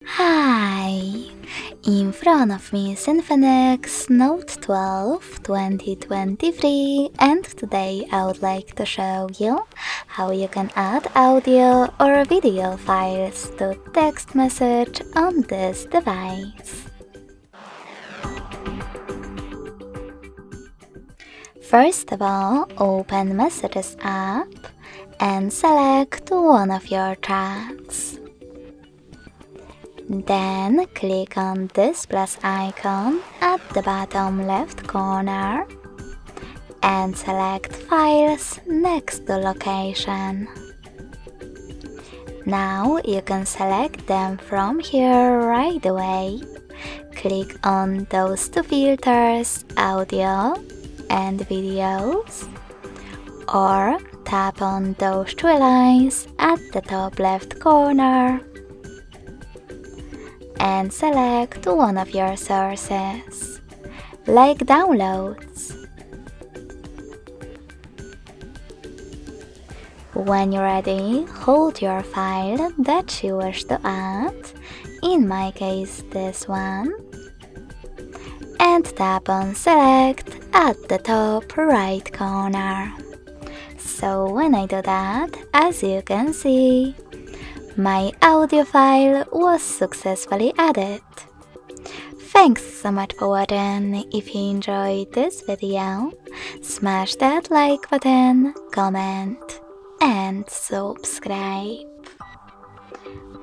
Hi! In front of me is Infinix Note 12 2023, and today I would like to show you how you can add audio or video files to text message on this device. First of all, open Messages app and select one of your chats. Then click on this plus icon at the bottom left corner and select Files next to Location. Now you can select them from here right away. Click on those two filters, Audio and Videos, or tap on those three lines at the top left corner and select one of your sources, like Downloads. When you're ready, hold your file that you wish to add, in my case this one, and tap on Select at the top right corner. So when I do that, as you can see, my audio file was successfully added. Thanks so much for watching. If you enjoyed this video, smash that like button, comment, and subscribe.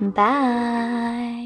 Bye!